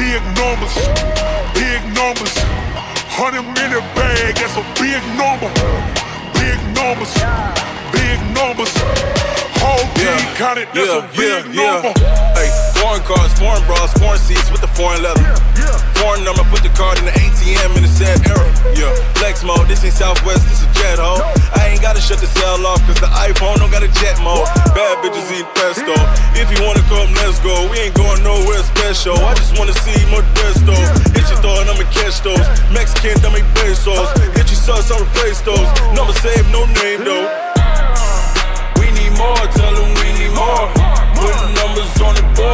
big numbers, big numbers. 100 million bag, that's a big number. Big numbers, big numbers. Whole team counted, that's a big number. Hey, foreign cars, foreign bras, foreign seats with the foreign leather. Foreign number, put the card in the ATM in the sad era. Yeah, flex mode, this ain't Southwest, this is jet ho. I ain't gotta shut the cell off, cause the iPhone don't got a jet mode. Bad bitches eat pesto. If you wanna come, let's go. We ain't going nowhere special. I just wanna see Modesto. If you throw it, I'ma catch those. Mexican, dummy pesos. If you sucks, I'll replace those. Number save, no name though. We need more, tell them we need more. Put the numbers on the board.